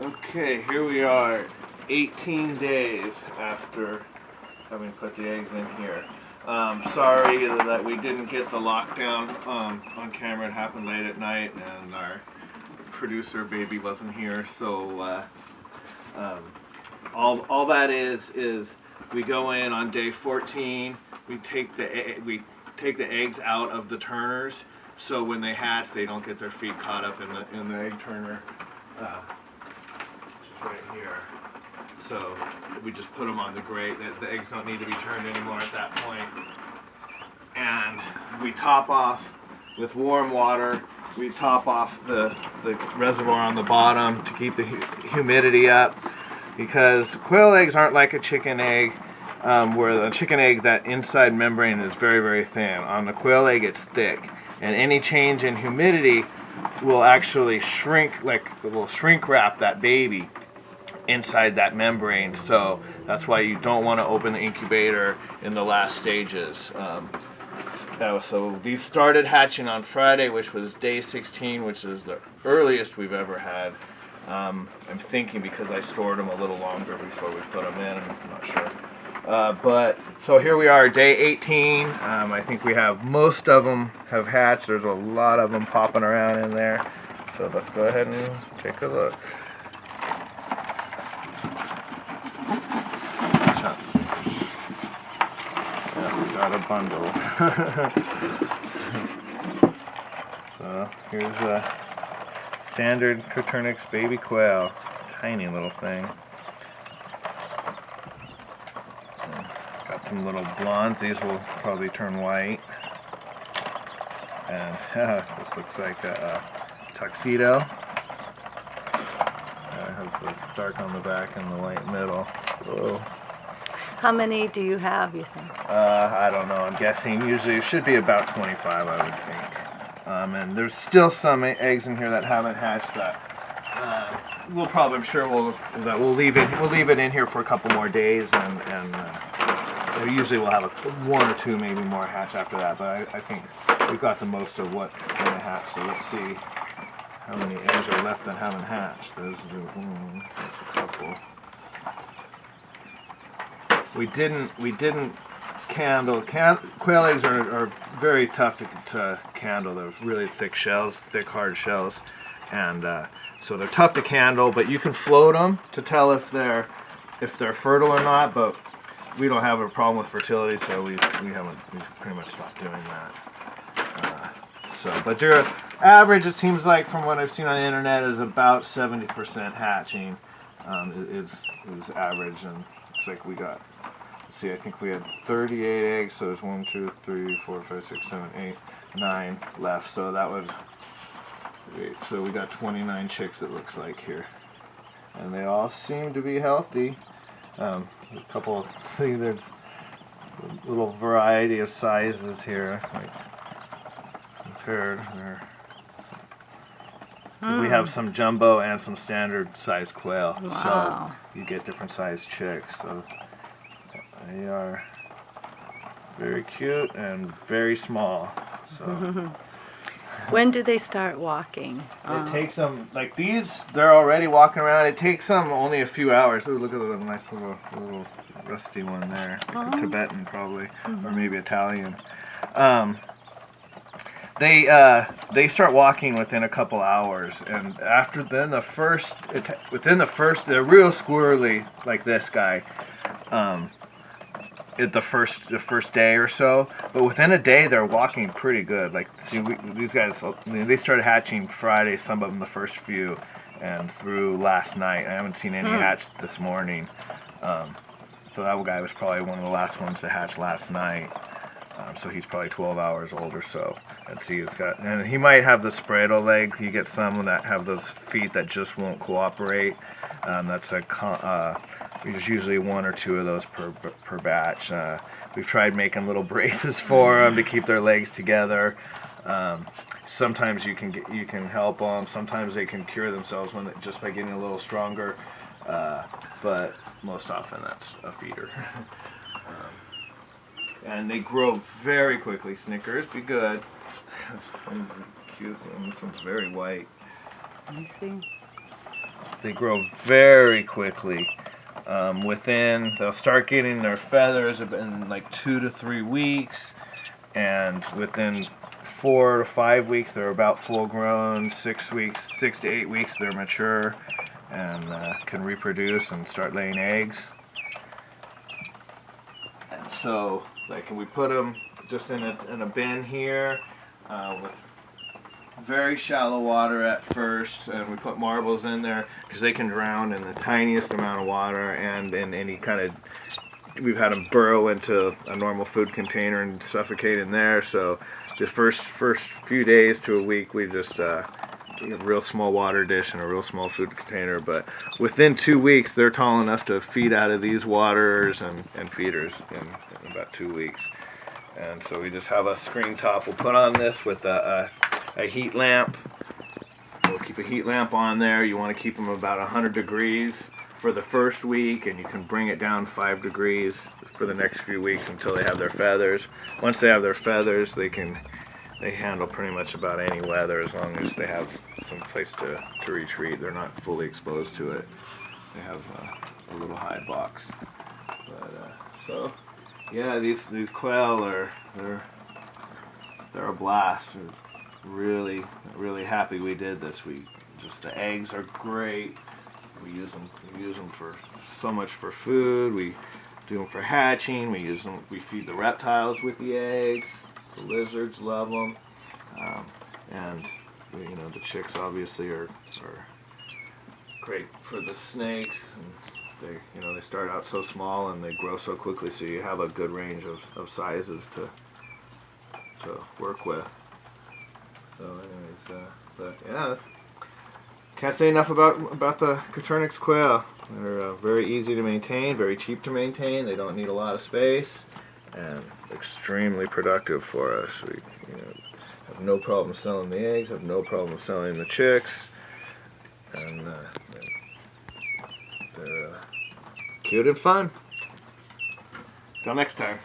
Okay, here we are, 18 days after having put the eggs in here. Sorry that we didn't get the lockdown on camera. It happened late at night, and our producer baby wasn't here. So all that is we go in on day 14. We take the eggs out of the turners, so when they hatch, they don't get their feet caught up in the egg turner. Right here. So we just put them on the grate. The eggs don't need to be turned anymore at that point. And we top off with warm water. We top off the reservoir on the bottom to keep the humidity up, because quail eggs aren't like a chicken egg, where the chicken egg, that inside membrane is very, very thin. On the quail egg, it's thick, and any change in humidity will actually shrink, like it will shrink wrap that baby inside that membrane. So that's why you don't want to open the incubator in the last stages. So these started hatching on Friday, which was day 16, which is the earliest we've ever had. I'm thinking because I stored them a little longer before we put them in. I'm not sure. But so here we are, day 18. I think we have most of them have hatched. There's a lot of them popping around in there. So let's go ahead and take a look. Got a bundle. So here's a standard Coturnix baby quail, tiny little thing. Got some little blondes. These will probably turn white. And this looks like a tuxedo. It has the dark on the back and the white middle. Whoa. How many do you have, you think? I don't know. I'm guessing usually it should be about 25, I would think. And there's still some eggs in here that haven't hatched that we'll probably, I'm sure we'll leave it in here for a couple more days, and usually we'll have one or two maybe more hatch after that. But I think we've got the most of what's going to hatch. So let's see how many eggs are left that haven't hatched. There's a couple. We didn't candle. Quail eggs are very tough to candle. They're really thick shells, thick hard shells, and so they're tough to candle. But you can float them to tell if they're fertile or not. But we don't have a problem with fertility, so we pretty much stopped doing that. But your average, it seems like from what I've seen on the internet, is about 70% hatching is average, and it's like we got. See, I think we had 38 eggs, so there's 1, 2, 3, 4, 5, 6, 7, 8, 9 left. So that was, so we got 29 chicks, it looks like here, and they all seem to be healthy. A couple, see, there's a little variety of sizes here, like compared. We have some jumbo and some standard size quail, wow. So you get different size chicks. So they are very cute and very small. So when do they start walking? It takes them, like these, they're already walking around. It takes them only a few hours. Ooh, look at the nice little rusty one there. Like a Tibetan probably, or maybe Italian. They start walking within a couple hours, and after then within the first, they're real squirrely like this guy. The first day or so, but within a day they're walking pretty good. Like, see, these guys, they started hatching Friday, some of them the first few, and through last night. I haven't seen any hatch this morning. So that guy was probably one of the last ones to hatch last night. So he's probably 12 hours old or so. And see, and he might have the spreado leg. You get some that have those feet that just won't cooperate. That's there's usually 1 or 2 of those per batch. We've tried making little braces for them to keep their legs together. Sometimes you can help them. Sometimes they can cure themselves just by getting a little stronger. But most often that's a feeder. And they grow very quickly. Snickers, be good. This one's cute. This one's very white. Let me see. they grow very quickly. They'll start getting their feathers in like 2 to 3 weeks, and within 4 to 5 weeks they're about full grown. 6 to 8 weeks they're mature and can reproduce and start laying eggs. And so, like, we put them just in a bin here with very shallow water at first, and we put marbles in there because they can drown in the tiniest amount of water, and in any kind of, we've had them burrow into a normal food container and suffocate in there. So the first few days to a week we just a real small water dish and a real small food container, but within 2 weeks they're tall enough to feed out of these waters and feeders in about 2 weeks. And so we just have a screen top we'll put on this with a heat lamp. We'll keep a heat lamp on there. You want to keep them about 100 degrees for the first week, and you can bring it down 5 degrees for the next few weeks until they have their feathers. Once they have their feathers, they handle pretty much about any weather as long as they have some place to retreat. They're not fully exposed to it. They have a little hide box. But so yeah, these quail they're a blast. We're really happy we did this. Just the eggs are great. We use them for so much for food. We do them for hatching. We feed the reptiles with the eggs. The lizards love them, and the chicks obviously are great for the snakes. And they start out so small and they grow so quickly, so you have a good range of sizes to work with. So anyways, but yeah, can't say enough about the Coturnix quail. They're very easy to maintain, very cheap to maintain. They don't need a lot of space, and extremely productive for us. We have no problem selling the eggs, have no problem selling the chicks, and they're cute and fun. Till next time.